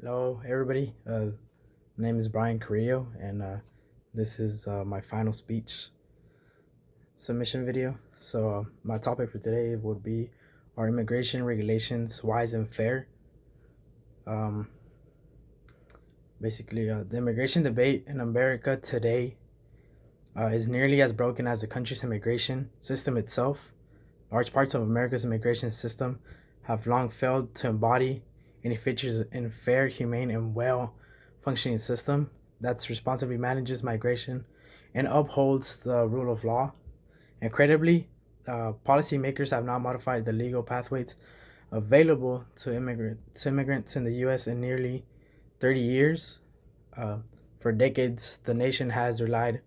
Hello, everybody. My name is Brian Carrillo, and this is my final speech submission video. So, my topic for today would be: Are immigration regulations wise and fair? Um, the immigration debate in America today is nearly as broken as the country's immigration system itself. Large parts of America's immigration system have long failed to embody any features in a fair, humane, and well functioning system that responsibly manages migration and upholds the rule of law. Incredibly, policymakers have not modified the legal pathways available to immigrants in the U.S. in nearly 30 years. Uh, for decades, the nation has relied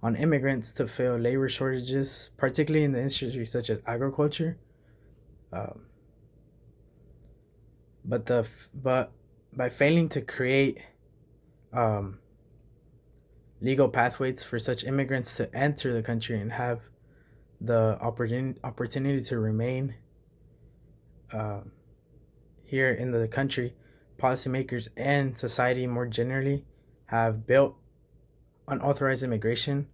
on immigrants to fill labor shortages, particularly in the industries such as agriculture. Um, but by failing to create um, legal pathways for such immigrants to enter the country and have the opportunity to remain uh, here in the country, policymakers and society more generally have built unauthorized immigration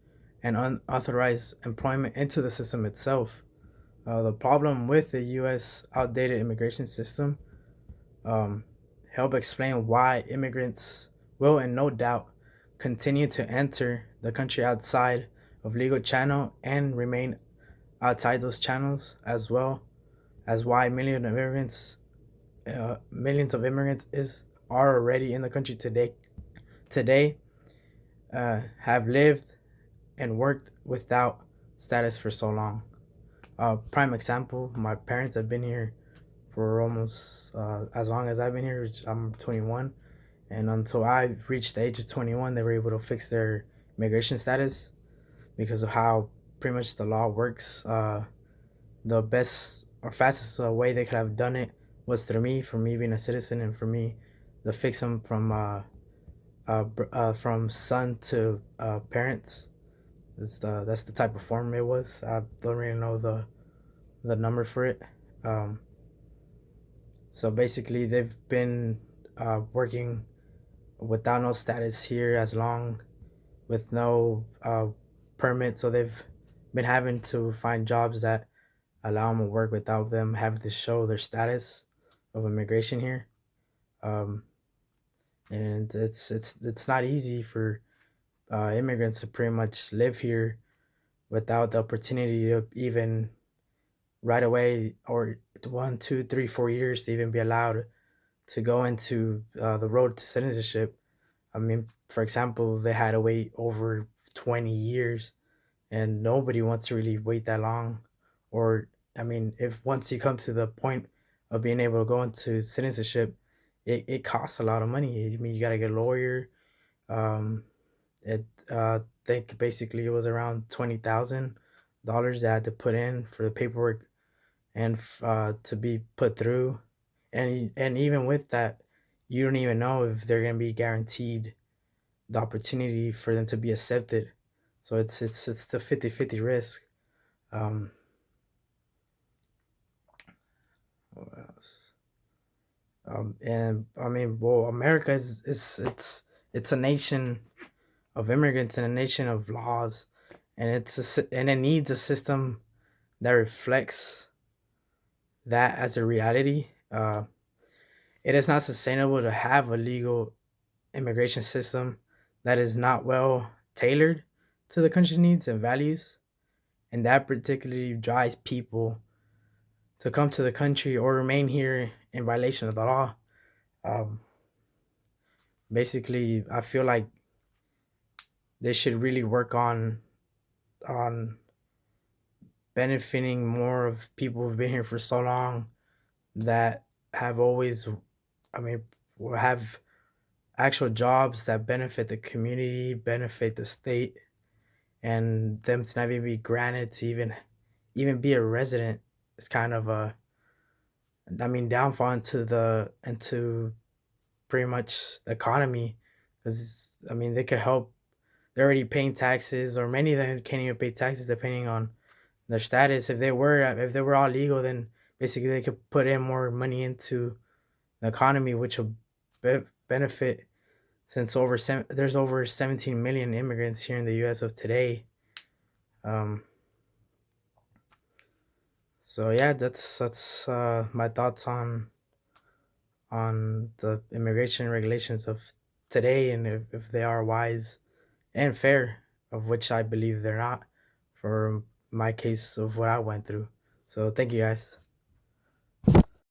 and unauthorized employment into the system itself. The problem with the U.S. outdated immigration system um, help explain why immigrants will, and no doubt, continue to enter the country outside of legal channel and remain outside those channels, as well as why millions of immigrants are already in the country today. Today, have lived and worked without status for so long. Prime example: my parents have been here for almost as long as I've been here. Which I'm 21, and until I reached the age of 21, they were able to fix their immigration status because of how pretty much the law works. The best or fastest way they could have done it was through me, for me being a citizen, and for me to fix them from son to parents. That's the type of form it was. I don't really know the number for it. Um, so basically, they've been working without no status here as long, with no permit. So they've been having to find jobs that allow them to work without them having to show their status of immigration here. Um, and it's not easy for immigrants to pretty much live here without the opportunity of even right away, or 1, 2, 3, 4 years, to even be allowed to go into the road to citizenship. I mean, for example, they had to wait over 20 years, and nobody wants to really wait that long. Or, I mean, if once you come to the point of being able to go into citizenship, it costs a lot of money. I mean, you got to get a lawyer. Um, I think basically it was around $20,000 they had to put in for the paperwork and to be put through, and even with that, you don't even know if they're gonna be guaranteed the opportunity for them to be accepted. So it's the 50-50 risk. Um, what else? And I mean, well, America is it's a nation of immigrants and a nation of laws, and and it needs a system that reflects that as a reality. It is not sustainable to have a legal immigration system that is not well tailored to the country's needs and values, and that particularly drives people to come to the country or remain here in violation of the law. Um, Basically, I feel like they should really work on benefiting more of people who've been here for so long, that have always, I mean, have actual jobs that benefit the community, benefit the state, and them to not even be granted to even be a resident is kind of a, I mean, downfall into pretty much the economy, because I mean they could help. They're already paying taxes, or many of them can't even pay taxes depending on their status. If they were all legal, then basically they could put in more money into the economy, which will benefit since there's over 17 million immigrants here in the U.S. of today. Um, so yeah, that's my thoughts on the immigration regulations of today, and if they are wise and fair, of which I believe they're not, for my case of what I went through. So thank you guys.